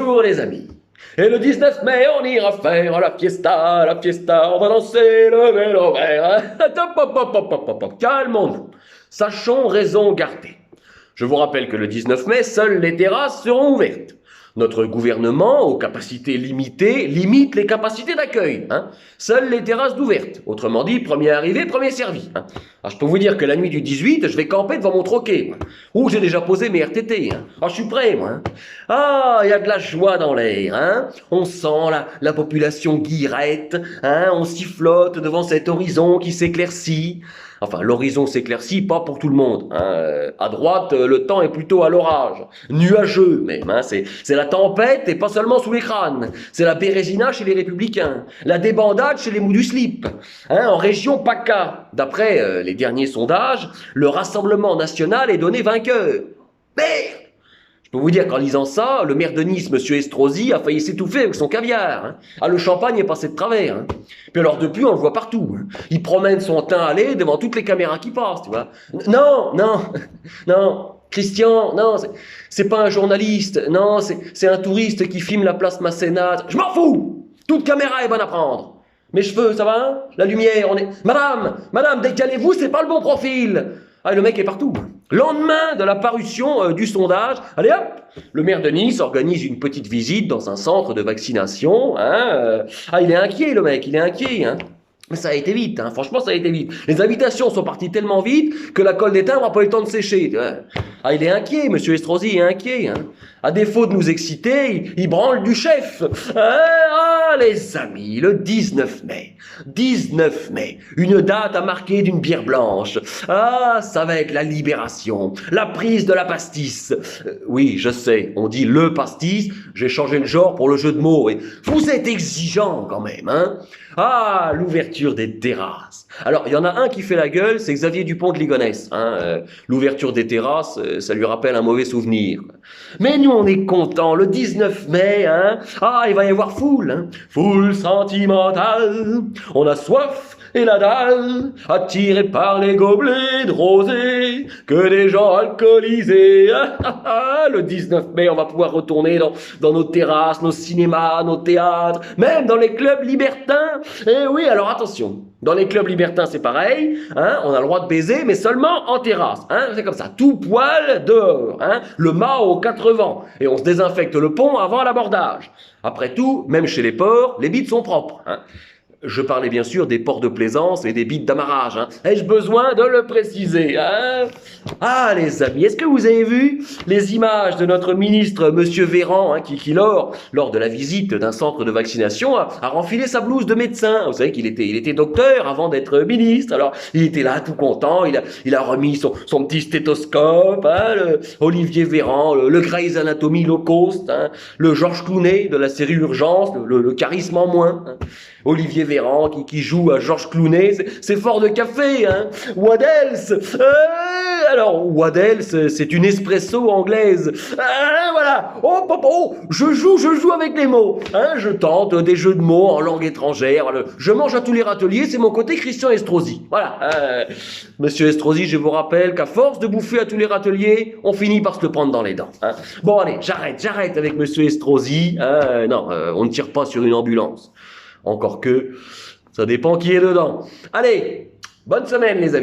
Bonjour les amis. Et le 19 mai, on ira faire la fiesta, on va danser le vélo vert. Calmons-nous, sachons raison garder. Je vous rappelle que le 19 mai, seules les terrasses seront ouvertes. Notre gouvernement, aux capacités limitées, limite les capacités d'accueil. Seules les terrasses d'ouvertes. Autrement dit, premier arrivé, premier servi. Alors, je peux vous dire que la nuit du 18, je vais camper devant mon troquet. Où j'ai déjà posé mes RTT. Je suis prêt, moi. Ah, il y a de la joie dans l'air. On sent la population guillerette. On sifflote devant cet horizon qui s'éclaircit. Enfin, l'horizon s'éclaircit, pas pour tout le monde. À droite, le temps est plutôt à l'orage. Nuageux, même. C'est la tempête et pas seulement sous les crânes. C'est la bérésina chez les Républicains. La débandade chez les mous du slip. En région PACA, d'après les derniers sondages, le Rassemblement national est donné vainqueur. Merde! Je peux vous dire qu'en lisant ça, le maire de Nice, M. Estrosi, a failli s'étouffer avec son caviar. Le champagne est passé de travers. Puis alors depuis, on le voit partout. Il promène son teint allé devant toutes les caméras qui passent, tu vois. Non, Christian, non, c'est pas un journaliste. Non, c'est un touriste qui filme la place Masséna. Je m'en fous! Toute caméra est bonne à prendre. Mes cheveux, ça va? La lumière, on est... Madame, décalez-vous, c'est pas le bon profil. Le mec est partout. Lendemain de la parution du sondage, allez hop, le maire de Nice organise une petite visite dans un centre de vaccination. Il est inquiet, le mec, il est inquiet. Mais ça a été vite, franchement ça a été vite. Les invitations sont parties tellement vite que la colle d'étain n'aura pas eu le temps de sécher. Il est inquiet, monsieur Estrosi est inquiet. À défaut de nous exciter, il branle du chef. Les amis, le 19 mai. 19 mai, une date à marquer d'une bière blanche. Ça va être la libération, la prise de la pastis. Oui, je sais, on dit le pastis, j'ai changé le genre pour le jeu de mots. Et vous êtes exigeant quand même, l'ouverture des terrasses. Alors, il y en a un qui fait la gueule, c'est Xavier Dupont de Ligonnès. L'ouverture des terrasses, ça lui rappelle un mauvais souvenir. Mais nous, on est contents, le 19 mai, il va y avoir foule. Foule sentimentale, on a soif et la dalle, attirés par les gobelets de rosée, que des gens alcoolisés. Le 19 mai, on va pouvoir retourner dans nos terrasses, nos cinémas, nos théâtres, même dans les clubs libertins. Eh oui, alors attention, dans les clubs libertins, c'est pareil, on a le droit de baiser, mais seulement en terrasse. C'est comme ça, tout poil dehors, le mât aux 4 vents, et on se désinfecte le pont avant l'abordage. Après tout, même chez les porcs, les bites sont propres. Je parlais bien sûr des ports de plaisance et des bites d'amarrage. Ai-je besoin de le préciser? Les amis, est-ce que vous avez vu les images de notre ministre, Monsieur Véran, qui lors de la visite d'un centre de vaccination, a renfilé sa blouse de médecin. Vous savez qu'il était docteur avant d'être ministre. Alors, il était là tout content, il a remis son petit stéthoscope, le Olivier Véran, le Grey's Anatomy low cost, le Georges Clooney de la série Urgence, le charisme en moins. Olivier Véran qui joue à Georges Clooney, c'est fort de café, What else? Alors, what else, c'est une espresso anglaise. Voilà. Je joue avec les mots. Je tente des jeux de mots en langue étrangère. Je mange à tous les râteliers, c'est mon côté Christian Estrosi. Voilà. Monsieur Estrosi, je vous rappelle qu'à force de bouffer à tous les râteliers, on finit par se le prendre dans les dents. Bon, allez, j'arrête avec Monsieur Estrosi. Non, on ne tire pas sur une ambulance. Encore que, ça dépend qui est dedans. Allez, bonne semaine les amis.